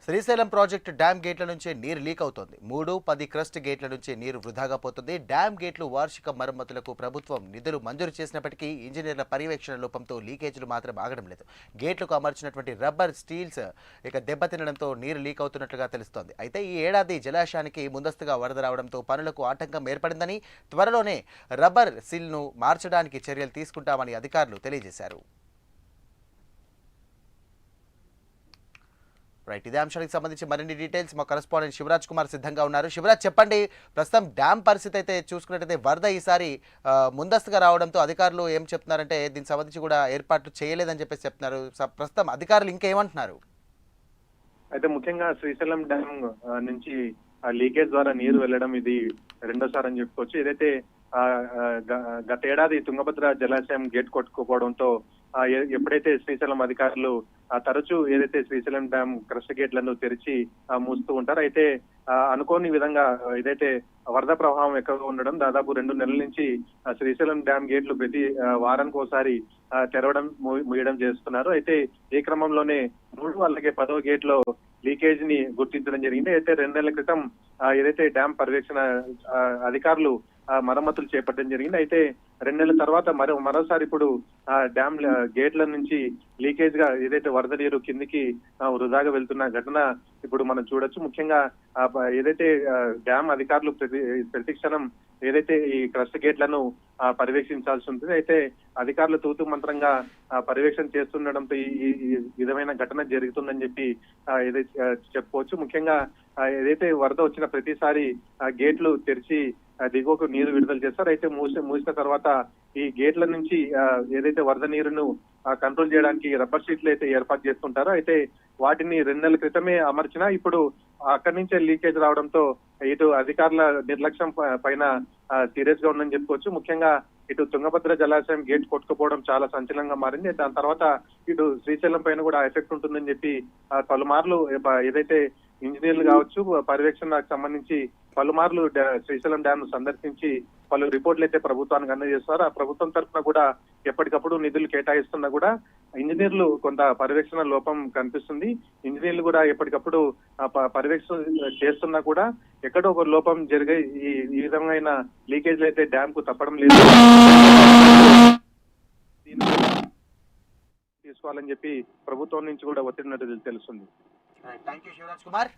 Srisailam project dam గేట్ల నుంచి నీరు లీక్ అవుతోంది. 3-10 క్రస్ట్ గేట్ల నుంచి నీరు వృధాగా పోతుంది. డ్యామ్ గేట్లు వార్షిక మరమ్మతులకు ప్రభుత్వం నిధులు మంజూరు చేసినప్పటికీ ఇంజనీర్ల పర్యవేక్షణ లోపంతో లీకేజీలు మాత్రం ఆగడం లేదు. గేట్లకు అమర్చినటువంటి రబ్బర్ స్టీల్స్ దెబ్బతినడంతో నీరు లీక్ అవుతున్నట్లుగా తెలుస్తోంది. అయితే ఈ ఏడాది జలాశయానికి ముందస్తుగా వరద రావడంతో పనులకు ఆటంకం ఏర్పడిందని, త్వరలోనే రబ్బర్ సీల్ను మార్చడానికి చర్యలు తీసుకుంటామని అధికారులు తెలియజేశారు. రైట్, ఇదే అంశానికి సంబంధించి మరిన్ని డీటెయిల్స్ మా కరెస్పాండెంట్ శివరాజ్ కుమార్ సిద్ధంగా ఉన్నారు. శివరాజ్, చెప్పండి, ప్రస్తుతం డ్యామ్ పరిస్థితి అయితే చూసుకున్నట్టయితే వరద ఈసారి ముందస్తుగా రావడంతో అధికారులు ఏం చెప్తున్నారంటే దీనికి సంబంధించి కూడా ఏర్పాట్లు చేయలేదని చెప్పేసి చెప్తున్నారు. ప్రస్తుతం అధికారులు ఇంకేమంటున్నారు? అయితే ముఖ్యంగా శ్రీశైలం డ్యామ్ నుంచి లీకేజ్ ద్వారా నీరు వెళ్లడం ఇది రెండోసారి అని చెప్పుకోవచ్చు. ఏదైతే గత ఏడాది తుంగభద్ర జలాశయం గేట్ కొట్టుకుపోవడంతో ఎప్పుడైతే శ్రీశైలం అధికారులు తరచూ ఏదైతే శ్రీశైలం డ్యామ్ క్రస్ట్ గేట్లను తెరిచి మూస్తూ ఉంటారు. అయితే అనుకోని విధంగా ఏదైతే వరద ప్రవాహం ఎక్కువగా ఉండడం, దాదాపు 2 నెలల నుంచి శ్రీశైలం డ్యామ్ గేట్లు ప్రతి వారానికి ఒకసారి తెరవడం ముయ్యడం చేస్తున్నారు. అయితే ఈ క్రమంలోనే 3 అలాగే 10వ గేట్ లో లీకేజ్ ని గుర్తించడం జరిగింది. అయితే 2 నెలల క్రితం ఏదైతే డ్యామ్ పర్యవేక్షణ అధికారులు మరమ్మతులు చేపట్టడం జరిగింది. అయితే 2 నెలల తర్వాత మరోసారి ఇప్పుడు డ్యామ్ గేట్ల నుంచి లీకేజ్ గా ఏదైతే వరద నీరు కిందికి వృధాగా వెళ్తున్న ఘటన ఇప్పుడు మనం చూడొచ్చు. ముఖ్యంగా ఏదైతే డ్యామ్ అధికారులు ప్రతిక్షణం ఏదైతే ఈ క్రస్ట్ గేట్లను పర్యవేక్షించాల్సి ఉంటుంది. అయితే అధికారులు తూతు మంత్రంగా పర్యవేక్షణ చేస్తుండడంతో ఈ విధమైన ఘటన జరుగుతుందని చెప్పి ఏదైతే చెప్పుకోవచ్చు. ముఖ్యంగా ఏదైతే వరద వచ్చిన ప్రతిసారి గేట్లు తెరిచి దిగువకు నీరు విడుదల చేస్తారు. అయితే మూసిన తర్వాత ఈ గేట్ల నుంచి ఏదైతే వరద నీరును కంట్రోల్ చేయడానికి రబ్బర్ షీట్లు అయితే ఏర్పాటు చేస్తుంటారో, అయితే వాటిని 2 నెలల క్రితమే అమర్చినా ఇప్పుడు అక్కడి నుంచే లీకేజ్ రావడంతో ఇటు అధికారుల నిర్లక్ష్యం పైన సీరియస్ గా ఉందని చెప్పుకోవచ్చు. ముఖ్యంగా ఇటు తుంగభద్ర జలాశయం గేట్ కొట్టుకుపోవడం చాలా సంచలనంగా మారింది. దాని తర్వాత ఇటు శ్రీశైలం పైన కూడా ఎఫెక్ట్ ఉంటుందని చెప్పి పలుమార్లు ఏదైతే ఇంజనీర్లు కావచ్చు, పర్యవేక్షణకు సంబంధించి పలుమార్లు శ్రీశైలం డ్యామ్ సందర్శించి పలు రిపోర్ట్లు అయితే ప్రభుత్వానికి అందజేస్తారు. ఆ ప్రభుత్వం తరఫున కూడా ఎప్పటికప్పుడు నిధులు కేటాయిస్తున్నా కూడా ఇంజనీర్లు కొంత పర్యవేక్షణ లోపం కనిపిస్తుంది. ఇంజనీర్లు కూడా ఎప్పటికప్పుడు పర్యవేక్షణ చేస్తున్నా కూడా ఎక్కడో ఒక లోపం జరిగే ఈ విధమైన లీకేజ్లు అయితే డ్యామ్ కు తప్పడం లేదు. తీసుకోవాలని చెప్పి ప్రభుత్వం నుంచి కూడా ఒత్తిడినట్టు తెలుస్తుంది. Thank you Shivraj Kumar.